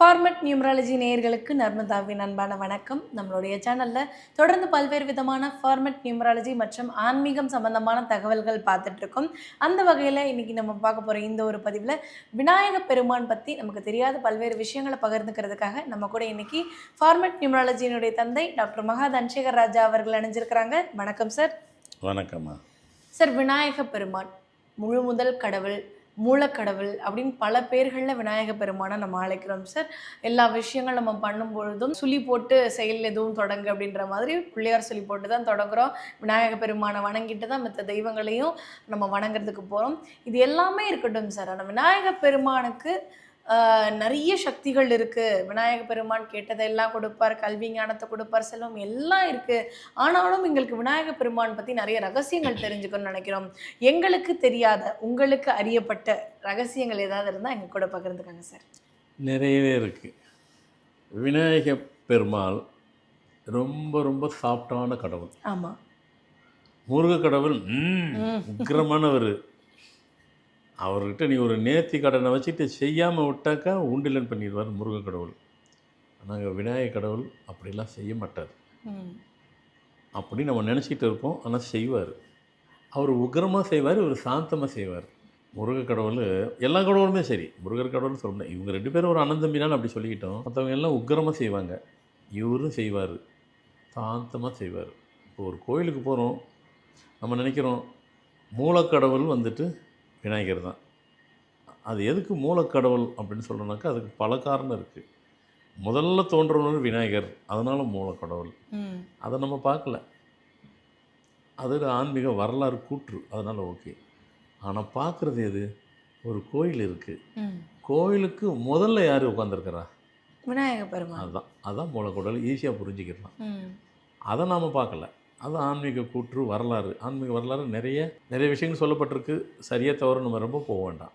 Format numerology நேயர்களுக்கு நர்மதாவின் அன்பான வணக்கம். நம்மளுடைய சேனலில் தொடர்ந்து பல்வேறு விதமான ஃபார்மட் நியூமராலஜி மற்றும் ஆன்மீகம் சம்பந்தமான தகவல்கள் பார்த்துட்ருக்கோம். அந்த வகையில் இன்றைக்கி நம்ம பார்க்க போகிற இந்த ஒரு பதிவில் விநாயக பெருமான் பற்றி நமக்கு தெரியாத பல்வேறு விஷயங்களை பகிர்ந்துக்கிறதுக்காக நம்ம கூட இன்றைக்கி ஃபார்மட் நியூமராலஜியினுடைய தந்தை டாக்டர் மகா தனசேகர் ராஜா அவர்கள் அணிஞ்சிருக்கிறாங்க. வணக்கம் சார். வணக்கம்மா. சார், விநாயக பெருமான் முழு முதல் கடவுள், மூலக்கடவுள் அப்படின்னு பல பேர்களில் விநாயக பெருமானை நம்ம அழைக்கிறோம் சார். எல்லா விஷயங்கள் நம்ம பண்ணும்பொழுதும் சுழி போட்டு செயல் எதுவும் தொடங்கு அப்படின்ற மாதிரி பிள்ளையார் சொல்லி போட்டு தான் தொடங்குகிறோம். விநாயக பெருமானை வணங்கிட்டு தான் மற்ற தெய்வங்களையும் நம்ம வணங்குறதுக்கு போகிறோம். இது எல்லாமே இருக்கட்டும் சார், ஆனால் விநாயக பெருமானுக்கு நிறைய சக்திகள் இருக்குது. விநாயக பெருமான் கேட்டதெல்லாம் கொடுப்பார், கல்வி ஞானத்தை கொடுப்பார், செல்வம் எல்லாம் இருக்குது. ஆனாலும் எங்களுக்கு விநாயக பெருமான் பற்றி நிறைய ரகசியங்கள் தெரிஞ்சுக்கணும்னு நினைக்கிறோம். எங்களுக்கு தெரியாத, உங்களுக்கு அறியப்பட்ட ரகசியங்கள் ஏதாவது இருந்தால் எங்கள் கூட பகிர்ந்துக்காங்க சார். நிறையவே இருக்குது. விநாயக பெருமாள் ரொம்ப ரொம்ப சாஃப்டான கடவுள். ஆமாம். முருக கடவுள் உக்கிரமானவர். அவர்கிட்ட நீ ஒரு நேர்த்தி கடனை வச்சுட்டு செய்யாமல் விட்டாக்கா உண்டிலன் பண்ணிடுவார் முருக கடவுள். நாங்கள் விநாயக கடவுள் அப்படிலாம் செய்ய மாட்டார். அப்படி நம்ம நினச்சிக்கிட்டு இருப்போம், ஆனால் செய்வார். அவர் உக்கிரமாக செய்வார், இவர் சாந்தமாக செய்வார். முருக கடவுள் எல்லா கடவுளுமே சரி, முருகர் கடவுள்னு சொல்லணும். இவங்க ரெண்டு பேரும் ஒரு அனந்தம்பினான்னு அப்படி சொல்லிக்கிட்டோம். மற்றவங்க எல்லாம் உக்கிரமாக செய்வாங்க, இவரும் செய்வார், சாந்தமாக செய்வார். இப்போ ஒரு கோயிலுக்கு போகிறோம், நம்ம நினைக்கிறோம் மூலக்கடவுள் வந்துட்டு விநாயகர் தான். அது எதுக்கு மூலக்கடவுள் அப்படின்னு சொல்கிறோன்னாக்கா அதுக்கு பல காரணம் இருக்குது. முதல்ல தோன்றவர் விநாயகர், அதனால் மூலக்கடவுள். அதை நம்ம பார்க்கல, அது ஆன்மீக வரலாறு கூற்று, அதனால் ஓகே. ஆனால் பார்க்குறது எது? ஒரு கோயில் இருக்குது, கோயிலுக்கு முதல்ல யார் உட்காந்துருக்கிறா? விநாயக பெருமான். அதான் மூலக்கடவுள். ஈஸியாக புரிஞ்சுக்கிடலாம். அதை நாம் பார்க்கல. அது ஆன்மீக கூற்று, வரலாறு. ஆன்மீக வரலாறு நிறைய விஷயங்கள் சொல்லப்பட்டிருக்கு. சரியாக தவிர நம்ம ரொம்ப போக வேண்டாம்,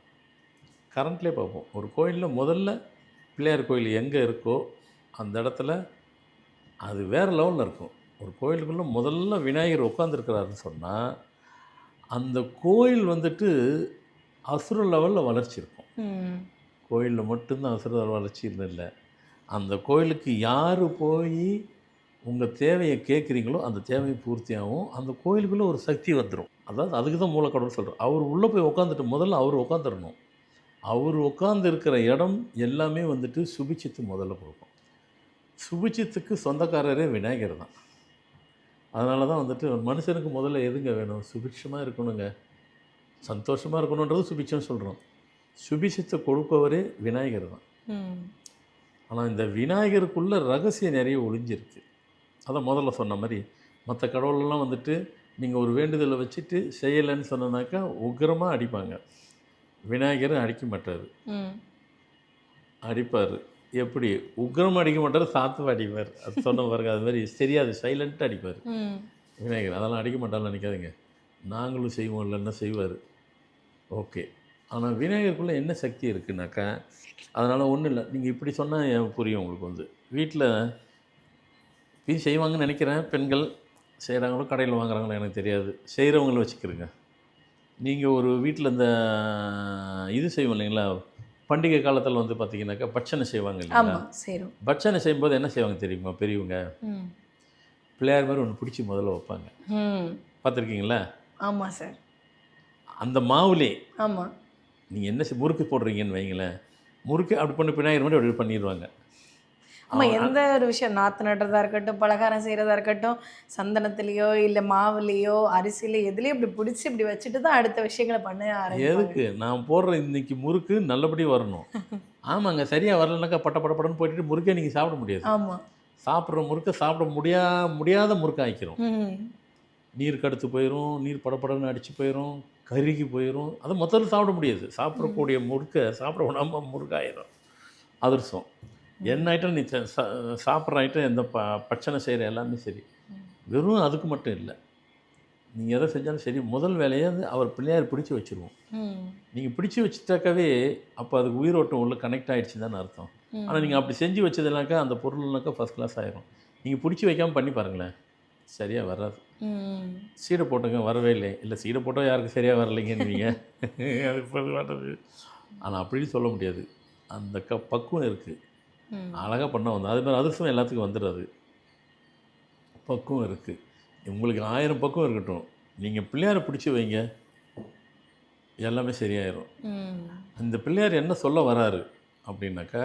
கரண்ட்லேயே பார்ப்போம். ஒரு கோயிலில் முதல்ல பிள்ளையார் கோயில் எங்கே இருக்கோ அந்த இடத்துல அது வேறு லெவலில் இருக்கும். ஒரு கோயிலுக்குள்ளே முதல்ல விநாயகர் உட்காந்துருக்கிறாருன்னு சொன்னால் அந்த கோயில் வந்துட்டு அசுர லெவலில் வளர்ச்சி இருக்கும். கோயிலில் மட்டும்தான் அசுர வளர்ச்சி இல்லை, அந்த கோயிலுக்கு யார் போய் உங்கள் தேவையை கேட்குறீங்களோ அந்த தேவையை பூர்த்தியாகும். அந்த கோயிலுக்குள்ளே ஒரு சக்தி வந்துடும். அதாவது அதுக்கு தான் மூலக்கடவுள் சொல்கிறோம். அவர் உள்ளே போய் உட்காந்துட்டு முதல்ல அவர் உட்காந்துடணும். அவர் உட்காந்து இருக்கிற இடம் எல்லாமே வந்துட்டு சுபிட்சத்து முதல்ல கொடுக்கும். சுபிட்சத்துக்கு சொந்தக்காரரே விநாயகர் தான். அதனால தான் வந்துட்டு ஒரு மனுஷனுக்கு முதல்ல எதுங்க வேணும்? சுபிட்சமாக இருக்கணுங்க, சந்தோஷமாக இருக்கணுன்றது சுபிட்சம் சொல்கிறோம். சுபிட்சத்தை கொடுப்பவரே விநாயகர் தான். ஆனால் இந்த விநாயகருக்குள்ளே ரகசியம் நிறைய ஒளிஞ்சிருக்கு. அதை முதல்ல சொன்ன மாதிரி மற்ற கடவுளெல்லாம் வந்துட்டு நீங்கள் ஒரு வேண்டுதலை வச்சுட்டு செய்யலைன்னு சொன்னனாக்கா உக்கிரமாக அடிப்பாங்க. விநாயகரும் அடிக்க மாட்டார், அடிப்பார். எப்படி உக்கிரமாக அடிக்க மாட்டார், சாத்துவாக அடிப்பார். அது சொன்ன பாருங்க, அது மாதிரி தெரியாது, சைலண்ட்டாக அடிப்பார் விநாயகர். அதெல்லாம் அடிக்க மாட்டார்னு நினைக்காதுங்க, நாங்களும் செய்வோம், இல்லைன்னா செய்வார். ஓகே. ஆனால் விநாயகருக்குள்ளே என்ன சக்தி இருக்குனாக்கா, அதனால் ஒன்றும் இல்லை. நீங்கள் இப்படி சொன்னால் புரியும் உங்களுக்கு. வந்து வீட்டில் இது செய்வாங்கன்னு நினைக்கிறேன். பெண்கள் செய்கிறாங்களோ கடையில் வாங்குறாங்களோ எனக்கு தெரியாது, செய்கிறவங்கள வச்சுக்கிறேங்க. நீங்கள் ஒரு வீட்டில் இந்த இது செய்வோம் இல்லைங்களா, பண்டிகை காலத்தில் வந்து பார்த்தீங்கன்னாக்கா பட்சணை செய்வாங்க இல்லைங்களா. பட்சணை செய்யும்போது என்ன செய்வாங்க தெரியுமா பெரியவங்க? பிள்ளையார் மாதிரி ஒன்று பிடிச்சி முதல்ல வைப்பாங்க, பார்த்துருக்கீங்களா? ஆமாம் சார். அந்த மாவுலே ஆமாம், நீங்கள் என்ன முறுக்கு போடுறீங்கன்னு வைங்களேன், முறுக்கு அப்படி பண்ணி விநாயகர் மாதிரி அப்படி பண்ணிடுவாங்க. ஆமாம், எந்த ஒரு விஷயம் நாற்று நடுறதா இருக்கட்டும், பலகாரம் செய்கிறதா இருக்கட்டும், சந்தனத்துலேயோ இல்லை மாவுலேயோ அரிசியிலையோ எதுலேயும் இப்படி பிடிச்சி இப்படி வச்சுட்டு தான் அடுத்த விஷயங்களை பண்ண ஆரம்பிப்பாங்க. எதுக்கு நான் போடுற இன்றைக்கி முறுக்கு நல்லபடி வரணும். ஆமாங்க, சரியாக வரலனாக்கா பட்டப்படப்படன்னு போயிட்டு முறுக்கே நீங்கள் சாப்பிட முடியாது. ஆமாம், சாப்பிட்ற முறுக்கை சாப்பிட முடியாத முறுக்க ஆக்கிரும். நீர் கடுத்து போயிடும், நீர் படப்படன்னு அடித்து போயிடும், கருகி போயிடும். அதை மொத்தத்தில் சாப்பிட முடியாது. சாப்பிடக்கூடிய முறுக்கை சாப்பிட விடாமல் முறுக்காயிரும். அதிர்ஷ்டம் என்ன ஐட்டம் நீ சாப்பிட்ற ஐட்டம், எந்த பட்சணை செய்கிற எல்லாமே சரி, வெறும் அதுக்கு மட்டும் இல்லை, நீங்கள் எதை செஞ்சாலும் சரி முதல் வேலையை அவர் பிள்ளையார் பிடிச்சி வச்சுருவோம். நீங்கள் பிடிச்சி வச்சுட்டாக்காவே அப்போ அதுக்கு உயிரோட்டம் உள்ள கனெக்ட் ஆகிடுச்சு தானே அர்த்தம். ஆனால் நீங்கள் அப்படி செஞ்சு வச்சதுனாக்கா அந்த பொருள்னாக்கா ஃபஸ்ட் கிளாஸ் ஆகிரும். நீங்கள் பிடிச்சி வைக்காமல் பண்ணி பாருங்களேன், சரியாக வராது. சீடை போட்டுங்க, வரவே இல்லை சீடை போட்டால் யாருக்கு சரியாக வரலைங்கன்னு அது வர்றது. ஆனால் அப்படின்னு சொல்ல முடியாது. அந்த பக்குவம் இருக்குது. அழகாக பண்ண வந்து அது மாதிரி அதிர்ஷ்டம் எல்லாத்துக்கும் வந்துடுறது. பக்குவம் இருக்குது. உங்களுக்கு 1000 பக்குவம் இருக்கட்டும், நீங்கள் பிள்ளையாரை பிடிச்சி வைங்க, எல்லாமே சரியாயிரும். இந்த பிள்ளையார் என்ன சொல்ல வராரு அப்படின்னாக்கா,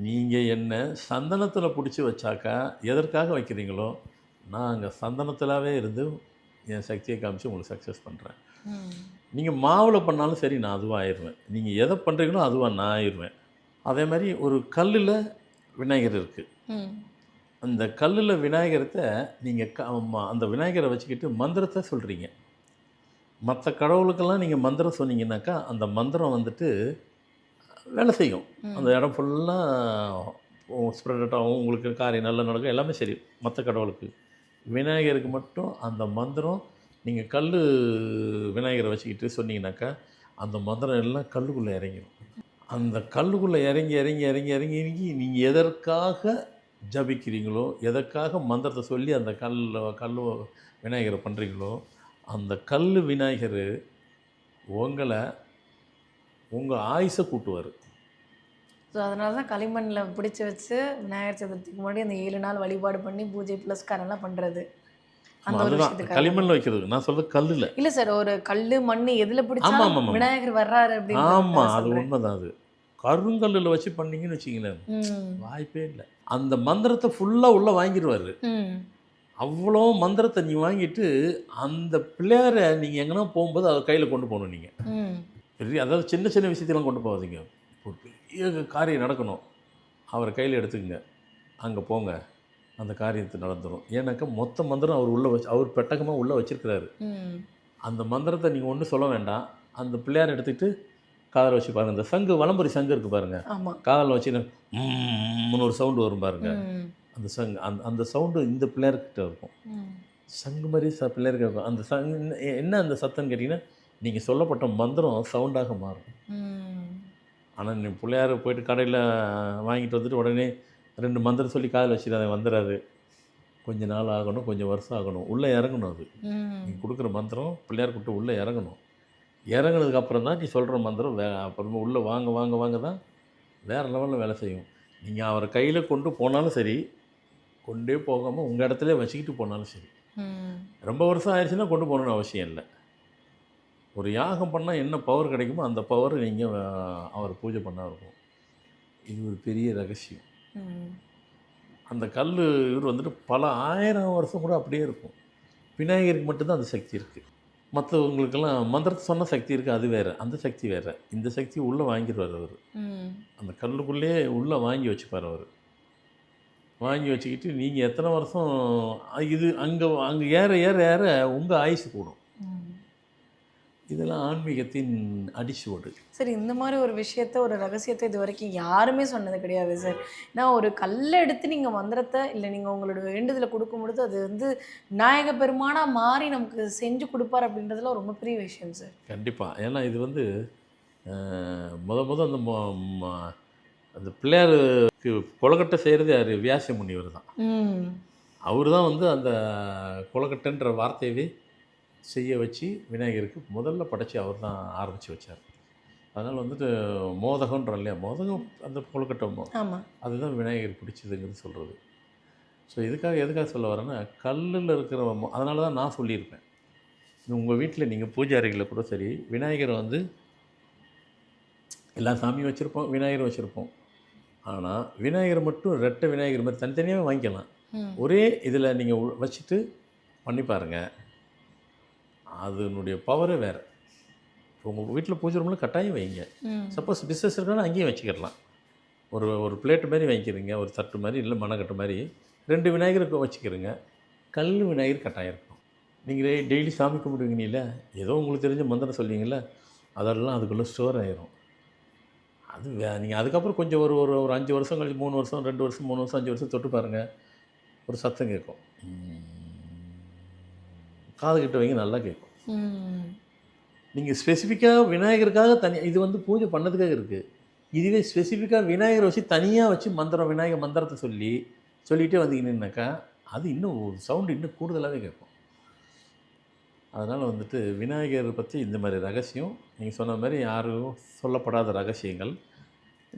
நீங்கள் என்ன சந்தனத்தில் பிடிச்சி வச்சாக்கா எதற்காக வைக்கிறீங்களோ, நான் அங்கே சந்தனத்திலாவே இருந்து என் சக்தியை காமிச்சு உங்களுக்கு சக்ஸஸ் பண்ணுறேன். நீங்கள் மாவில் பண்ணாலும் சரி, நான் அதுவாக ஆயிடுவேன். நீங்கள் எதை பண்ணுறீங்களோ அதுவாக நான் ஆயிடுவேன். அதே மாதிரி ஒரு கல்லில் விநாயகர் இருக்குது. அந்த கல்லில் விநாயகரத்தை நீங்கள் அந்த விநாயகரை வச்சுக்கிட்டு மந்திரத்தை சொல்கிறீங்க. மற்ற கடவுளுக்கெல்லாம் நீங்கள் மந்திரம் சொன்னீங்கன்னாக்கா அந்த மந்திரம் வந்துட்டு வேலை செய்யும். அந்த இடம் ஃபுல்லாக ஸ்ப்ரெட் ஆகும், உங்களுக்கு காரியம் நல்லா நடக்கும், எல்லாமே சரி. மற்ற கடவுளுக்கு, விநாயகருக்கு மட்டும் அந்த மந்திரம் நீங்கள் கல் விநாயகரை வச்சுக்கிட்டு சொன்னீங்கன்னாக்கா அந்த மந்திரம் எல்லாம் கல்லுக்குள்ளே இறங்கிடும். அந்த கல்லுக்குள்ளே இறங்கி இறங்கி இறங்கி இறங்கி இறங்கி நீங்கள் எதற்காக ஜபிக்கிறீங்களோ, எதற்காக மந்திரத்தை சொல்லி அந்த கல் விநாயகரை பண்ணுறீங்களோ, அந்த கல் விநாயகர் உங்கள் ஆயுசை கூட்டுவார். ஸோ அதனால தான் களிமண்ணில் பிடிச்சி வச்சு விநாயகர் சதுர்த்திக்கு முன்னாடி அந்த 7 நாள் வழிபாடு பண்ணி பூஜை புலஸ்காரம்லாம் பண்ணுறது. அந்த ஒரு அதுதான் விஷயத்துக்காக. களிமண்ணில் வைக்கிறது. நான் சொல்கிறது கல்லில். இல்லை சார், ஒரு கல் மண் எதில் ஆமாம் பிடிச்சாலும் ஆமாம் விநாயகர் வர்றாரு அப்படின்னு ஆமாம், அது உண்மைதான். அது கருங்கல்லில் வச்சு பண்ணீங்கன்னு வச்சிங்களேன், வாய்ப்பே இல்லை. அந்த மந்திரத்தை ஃபுல்லாக உள்ளே வாங்கிடுவார். அவ்வளோ மந்திரத்தை நீ வாங்கிட்டு அந்த பிள்ளையாரை நீங்கள் எங்கன்னா போகும்போது அதை கையில் கொண்டு போகணும். நீங்கள் பெரிய, அதாவது சின்ன சின்ன விஷயத்தெல்லாம் கொண்டு போகாதீங்க. ஒரு பெரிய காரியம் நடக்கணும், அவரை கையில் எடுத்துக்கங்க, அங்கே போங்க, அந்த காரியத்தை நடந்துடும். ஏன்னாக்கா மொத்த மந்திரம் அவர் உள்ளே அவர் பெட்டகமாக உள்ளே வச்சுருக்கிறாரு. அந்த மந்திரத்தை நீங்கள் ஒன்றும் சொல்ல வேண்டாம். அந்த பிள்ளையார் எடுத்துக்கிட்டு காதில் வச்சு பாருங்கள். இந்த சங்கு, வலம்புரி சங்கு இருக்குது பாருங்கள், காதில் வச்சு ஒரு சவுண்டு வரும் பாருங்கள். அந்த சங்கு அந்த சவுண்டு இந்த பிள்ளையார்கிட்ட இருக்கும். சங்கு மாதிரி பிள்ளையார்கிட்ட இருக்கும். அந்த சங்கு என்ன அந்த சத்தம்னு கேட்டிங்கன்னா, நீங்கள் சொல்லப்பட்ட மந்திரம் சவுண்டாக மாறும். ஆனால் நீ பிள்ளையார் போயிட்டு கடையில் வாங்கிட்டு வந்துட்டு உடனே 2 மந்திரம் சொல்லி காதில் வச்சுட்டு அதை வந்துடாது. கொஞ்சம் நாள் ஆகணும், கொஞ்சம் வருஷம் ஆகணும், உள்ளே இறங்கணும். அது நீங்கள் கொடுக்குற மந்திரம் பிள்ளையார் கூப்பிட்டு உள்ளே இறங்கணும். இறங்கினதுக்கப்புறம் தான் நீ சொல்கிற மந்திரம் அப்புறமா உள்ளே வாங்க வாங்க வாங்க தான் வேறு லெவலில் வேலை செய்யும். நீங்கள் அவரை கையில் கொண்டு போனாலும் சரி, கொண்டே போகாமல் உங்கள் இடத்துல வச்சுக்கிட்டு போனாலும் சரி. ரொம்ப வருஷம் ஆயிடுச்சுன்னா கொண்டு போகணுன்னு அவசியம் இல்லை. ஒரு யாகம் பண்ணால் என்ன பவர் கிடைக்குமோ அந்த பவர் நீங்கள் அவர் பூஜை பண்ணால் இருக்கும். இது ஒரு பெரிய ரகசியம். அந்த கல் இவர் வந்துட்டு பல 1000 வருஷம் கூட அப்படியே இருக்கும். விநாயகருக்கு மட்டும்தான் அந்த சக்தி இருக்குது. மற்றவங்களுக்கெல்லாம் மந்திரத்தை சொன்ன சக்தி இருக்குது, அது வேறு, அந்த சக்தி வேறு. இந்த சக்தி உள்ளே வாங்கிடுவார் அவர். அந்த கல்லுக்குள்ளேயே உள்ளே வாங்கி வச்சுப்பார் அவர். வாங்கி வச்சுக்கிட்டு நீங்கள் எத்தனை வருஷம் இது அங்கே ஏற ஏற ஏற உங்கள் ஆயுசு கூடும். இதெல்லாம் ஆன்மீகத்தின் அடிச்சுவடு. சரி, இந்த மாதிரி ஒரு விஷயத்த, ஒரு ரகசியத்தை இது வரைக்கும் யாருமே சொன்னது கிடையாது சார். நான் ஒரு கல்லை எடுத்து நீங்கள் மந்திரத்தை இல்லை நீங்கள் உங்களோட வேண்டுதலை கொடுக்கும்பொழுது அது வந்து விநாயக பெருமானாக மாறி நமக்கு செஞ்சு கொடுப்பார் அப்படின்றதுலாம் ரொம்ப பெரிய விஷயம் சார். கண்டிப்பாக. ஏன்னா இது வந்து முத அந்த பிள்ளையாருக்கு கொலக்கட்டை செய்கிறது யார்? வியாச முனிவர் தான். அவர் தான் வந்து அந்த கொலக்கட்டைன்ற வார்த்தையவே செய்ய வச்சு விநாயகருக்கு முதல்ல படைச்சி அவர் தான் ஆரம்பித்து வச்சார். அதனால் வந்துட்டு மோதகம்ன்றோம் இல்லையா, மோதகம் அந்த கொழுக்கட்டை அதுதான் விநாயகர் பிடிச்சதுங்கிறது சொல்கிறது. ஸோ எதுக்காக சொல்ல வரேன்னா, கல்லில் இருக்கிற அதனால தான் நான் சொல்லியிருப்பேன், உங்கள் வீட்டில் நீங்கள் பூஜை அறைகளில் கூட சரி விநாயகரை வந்து எல்லா சாமியும் வச்சுருப்போம், விநாயகர் வச்சுருப்போம். ஆனால் விநாயகரை மட்டும் ரெட்டை விநாயகர் மாதிரி தனித்தனியாக வாங்கிக்கலாம். ஒரே இதில் நீங்கள் வச்சுட்டு பண்ணி பாருங்கள், அதனுடைய பவரே வேறு. உங்கள் வீட்டில் பூஜை ரூமில் கட்டாயம் வைங்க. சப்போஸ் பிஸ்னஸ் இருக்குன்னா அங்கேயும் வச்சுக்கிடலாம். ஒரு பிளேட்டு மாதிரி வாங்கிக்கிறீங்க, ஒரு தட்டு மாதிரி, இல்லை மணக்கட்டு மாதிரி 2 விநாயகருக்கு வச்சுக்கிறீங்க. கல் விநாயகர் கட்டாயம் இருக்கணும். நீங்கள் டெய்லி சாமி கும்பிடுவீங்கல்ல, ஏதோ உங்களுக்கு தெரிஞ்ச மந்திரம் சொல்லுவீங்கள, அதெல்லாம் அதுக்குள்ளே ஸ்டோர் ஆகிரும். அது நீங்கள் அதுக்கப்புறம் கொஞ்சம் ஒரு 5 வருஷம் கழிச்சு, 3 வருஷம், 2 வருஷம், 3 வருஷம், 5 வருஷம் தொட்டு பாருங்கள், ஒரு சத்தம் கேட்கும். காது கிட்ட வைங்க, நல்லா கேட்கும். நீங்கள் ஸ்பெசிஃபிக்காக விநாயகருக்காக இது வந்து பூஜை பண்ணதுக்காக இருக்குது. இதுவே ஸ்பெசிஃபிக்காக விநாயகரை வச்சு தனியாக வச்சு விநாயகர் மந்திரத்தை சொல்லிகிட்டே வந்தீங்கன்னாக்கா அது இன்னும் சவுண்டு இன்னும் கூடுதலாகவே கேட்கும். அதனால் வந்துட்டு விநாயகரை பற்றி இந்த மாதிரி ரகசியம் நீங்கள் சொன்ன மாதிரி யாரும் சொல்லப்படாத ரகசியங்கள்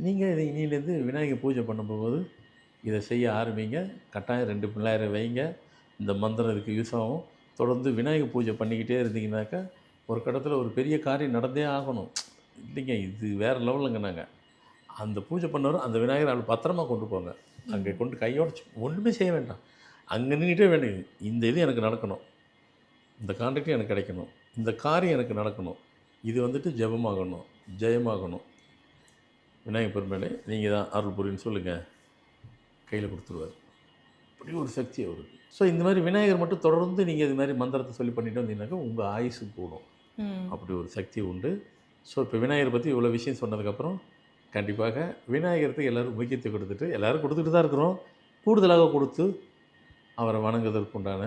நீங்கள் இதை இனியிலேருந்து விநாயகர் பூஜை பண்ணும்போது இதை செய்ய ஆரம்பிங்க. கட்டாயம் 2 பிள்ளையாரை வைங்க. இந்த மந்திரம் இதுக்கு யூஸ் ஆகும். தொடர்ந்து விநாயகர் பூஜை பண்ணிக்கிட்டே இருந்தீங்கன்னாக்கா ஒரு கட்டத்தில் ஒரு பெரிய காரியம் நடந்தே ஆகணும். இல்லைங்க இது வேறு லெவலுங்க. நாங்கள் அந்த பூஜை பண்ணவரும் அந்த விநாயகர் அவள் பத்திரமா கொண்டு போங்க. அங்கே கொண்டு கையோட ஒன்றுமே செய்ய வேண்டாம். அங்கே நின்றுட்டே வேண்டியது இந்த இது எனக்கு நடக்கணும், இந்த கான்ட்ராக்ட் எனக்கு கிடைக்கணும், இந்த காரியம் எனக்கு நடக்கணும், இது வந்துட்டு ஜெபமாகணும், ஜெயமாகணும். விநாயகர் பெருமாளே நீங்கள் தான் அருள் புரின்னு சொல்லுங்கள், கையில் கொடுத்துருவார். அப்படி ஒரு சக்தி அவருக்கு. ஸோ இந்த மாதிரி விநாயகர் மட்டும் தொடர்ந்து நீங்கள் இது மாதிரி மந்திரத்தை சொல்லி பண்ணிட்டு வந்தீங்கன்னாக்கா உங்கள் ஆயுசு கூடும். அப்படி ஒரு சக்தி உண்டு. ஸோ இப்போ விநாயகரை பற்றி இவ்வளோ விஷயம் சொன்னதுக்கப்புறம் கண்டிப்பாக விநாயகருக்கு எல்லோரும் முக்கியத்துவம் கொடுத்துட்டு எல்லோரும் கொடுத்துட்டு தான் இருக்கிறோம். கூடுதலாக கொடுத்து அவரை வணங்குவதற்கு உண்டான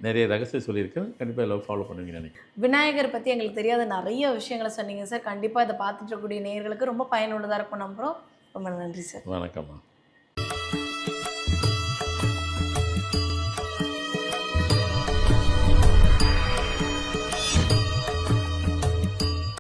நிறைய ரகசியம் சொல்லியிருக்கேன். கண்டிப்பாக எல்லோரும் ஃபாலோ பண்ணுவீங்கன்னு நினைக்கிறேன். விநாயகர் பற்றி எங்களுக்கு தெரியாத நிறைய விஷயங்களை சொன்னீங்க சார். கண்டிப்பாக இதை பார்த்துட்டு இருக்கக்கூடிய நேயர்களுக்கு ரொம்ப பயனுள்ளதாக இருக்கும் நம்புகிறோம். ரொம்ப நன்றி சார். வணக்கம்மா.